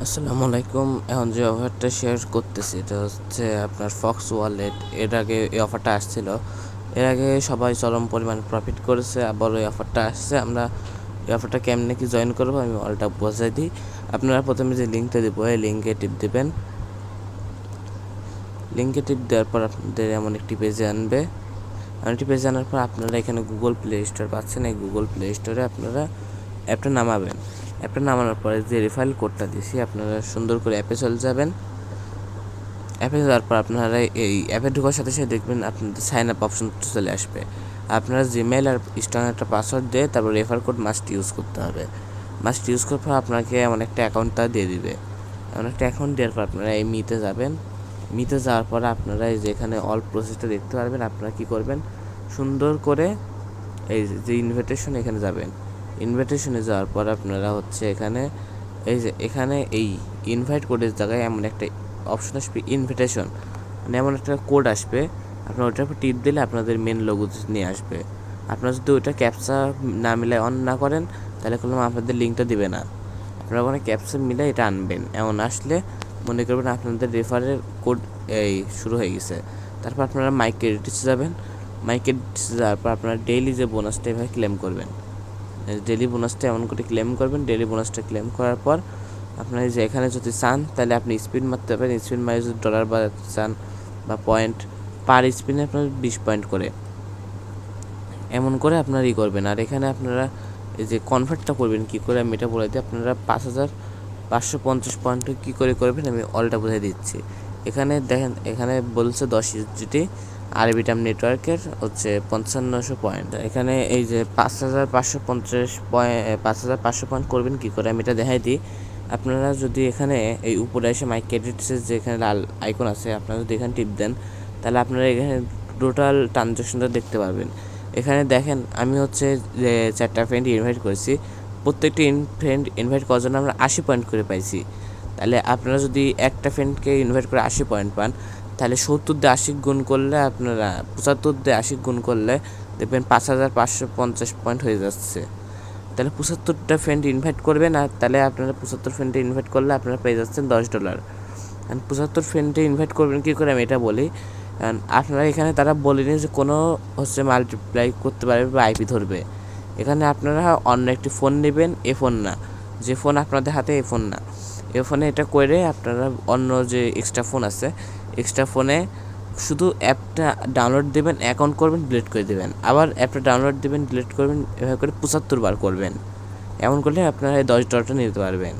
আসসালামু আলাইকুম। এখন যে অফারটা শেয়ার করতেছি এটা হচ্ছে আপনার ফক্স ওয়ালেট। এর আগে এই অফারটা আসছিল, এর আগে সবাই চরম পরিমাণ প্রফিট করেছে। আবার ওই অফারটা আসছে, আমরা এই অফারটা কেমনে কি জয়েন করবো আমি অলটা বোঝাই দিই। আপনারা প্রথমে যে লিঙ্কটা দেবো এই লিঙ্কে টিপ দেবেন। লিঙ্কে টিপ দেওয়ার পর আপনাদের এমন একটি পেজে আনবে। একটি পেজে আনার পর আপনারা এখানে গুগল প্লে স্টোর পাচ্ছেন। এই গুগল প্লে স্টোরে আপনারা অ্যাপটা নামাবেন। অ্যাপটা নামানোর পরে যে রেফারেল কোডটা দিয়েছি আপনারা সুন্দর করে অ্যাপে চলে যাবেন। অ্যাপে যাওয়ার পর আপনারা এই অ্যাপে ঢোকার সাথে সাথে দেখবেন আপনাদের সাইন আপ অপশন চলে আসবে। আপনারা জিমেল আর স্ট্রং একটা পাসওয়ার্ড দিয়ে তারপর রেফার কোড মাস্ট ইউজ করতে হবে। মাস্ট ইউজ করার পর আপনাকে এমন একটা অ্যাকাউন্টটা দিয়ে দিবে। এমন একটা অ্যাকাউন্ট দেওয়ার পর আপনারা এই মিতে যাবেন। মিতে যাওয়ার পর আপনারা এই যে এখানে অল প্রসেসটা দেখতে পারবেন। আপনারা কী করবেন, সুন্দর করে এই যে ইনভিটেশন এখানে যাবেন। ইনভিটেশনে যাওয়ার পর আপনারা হচ্ছে এখানে এই যে এখানে এই ইনভাইট কোডের জায়গায় এমন একটা অপশন আসবে ইনভিটেশন, মানে এমন একটা কোড আসবে। আপনার ওইটার উপর টিপ দিলে আপনাদের মেন লোগো নিয়ে আসবে। আপনারা যদি ওইটা ক্যাপচা না মিলায় অন না করেন তাহলে কোনো আপনাদের লিঙ্কটা দিবে না। আপনারা ওখানে ক্যাপচা মিলে এটা আনবেন। এমন আসলে মনে করবেন আপনাদের রেফারের কোড এই শুরু হয়ে গেছে। তারপর আপনারা মাই ক্রেডিটসে যাবেন। মাই ক্রেডিটসে যাওয়ার পর আপনারা ডেইলি যে বোনাসটা এভাবে ক্লেম করবেন। ডেলি বোনাসটা এমন করে ক্লেম করবেন। ডেলি বোনাসটা ক্লেম করার পর আপনার যে এখানে যদি চান তাহলে আপনি স্পিন মারতে পারেন। স্পিন মারে যদি ডলার বা চান বা পয়েন্ট, পার স্পিনে আপনার 20 পয়েন্ট করে এমন করে আপনারা করবেন। আর এখানে আপনারা এই যে কনভার্টটা করবেন কী করে আমি এটা বলে দিই। আপনারা 5550 পয়েন্ট কী করে করবেন আমি অলটা বুঝিয়ে দিচ্ছি। এখানে দেখেন এখানে বলছে 10 ইউএসডিটি আরবিটাম নেটওয়ার্কের হচ্ছে 5500 পয়েন্ট। এখানে এই যে 5550 পয়েন্ট 5500 পয়েন্ট করবেন কী করে আমি এটা দেখাই দিই। আপনারা যদি এখানে এই উপরে এসে মাই ক্রেডিটসের যে এখানে লাল আইকন আছে আপনারা যদি এখানে টিপ দেন তাহলে আপনারা এখানে টোটাল ট্রানজ্যাকশনটা দেখতে পারবেন। এখানে দেখেন আমি হচ্ছে যে 4টা ফ্রেন্ড ইনভাইট করেছি, প্রত্যেকটি ফ্রেন্ড ইনভাইট করার জন্য আমরা 80 পয়েন্ট করে পাইছি। তাহলে আপনারা যদি একটা ফ্রেন্ডকে ইনভাইট করে 80 পয়েন্ট পান তাহলে 70 দিয়ে 80 গুণ করলে আপনারা 75 দিয়ে 80 গুণ করলে দেখবেন 5550 পয়েন্ট হয়ে যাচ্ছে। তাহলে 75টা ফ্রেন্ড ইনভাইট করবেন, আর তাহলে আপনারা 75 ফ্রেন্ডে ইনভাইট করলে আপনারা পেয়ে যাচ্ছেন $10। 75 ফ্রেন্ডে ইনভাইট করবেন কী করে আমি এটা বলি। আপনারা এখানে তারা বলেনি যে কোনো হচ্ছে মাল্টিপ্লাই করতে পারবে বা আইপি ধরবে। এখানে আপনারা অন্য একটি ফোন নেবেন, এ ফোন না, যে ফোন আপনাদের হাতে এ ফোন না, এ ফোনে এটা করে আপনারা অন্য যে এক্সট্রা ফোন আছে এক্সট্রা ফোনে শুধু অ্যাপটা ডাউনলোড দেবেন, অ্যাকাউন্ট করবেন, ডিলিট করে দেবেন, আবার অ্যাপটা ডাউনলোড দেবেন, ডিলিট করবেন, এভাবে করে 75 বার করবেন। এমন করলে আপনারা এই $10টা নিতে পারবেন।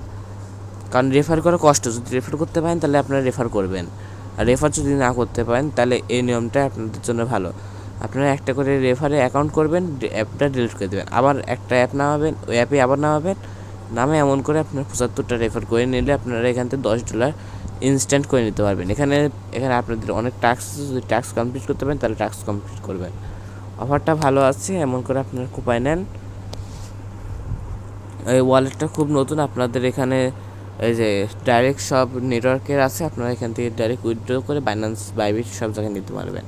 কারণ রেফার করা কষ্ট, যদি রেফার করতে পারেন তাহলে আপনারা রেফার করবেন, আর রেফার যদি না করতে পারেন তাহলে এই নিয়মটা আপনাদের জন্য ভালো। আপনারা একটা করে রেফারে অ্যাকাউন্ট করবেন, অ্যাপটা ডিলিট করে দেবেন, আবার একটা অ্যাপ নামাবেন, ওই অ্যাপে আবার নামাবেন, নামে এমন করে আপনার 75টা রেফার করে নিলে আপনারা এখান থেকে $10 ইনস্ট্যান্ট করে নিতে পারবেন। এখানে এখানে আপনাদের অনেক টাস্ক, যদি টাস্ক কমপ্লিট করতে পারেন তাহলে টাস্ক কমপ্লিট করবেন। অফারটা ভালো আছে, এমন করে আপনারা কুপায় নেন। এই ওয়ালেটটা খুব নতুন, আপনাদের এখানে এই যে ডাইরেক্ট সব নেটওয়ার্কের আছে, আপনারা এখান থেকে ডাইরেক্ট উইথড্র করে বাইন্যান্স, বাইবিট সব জায়গায় নিতে পারবেন।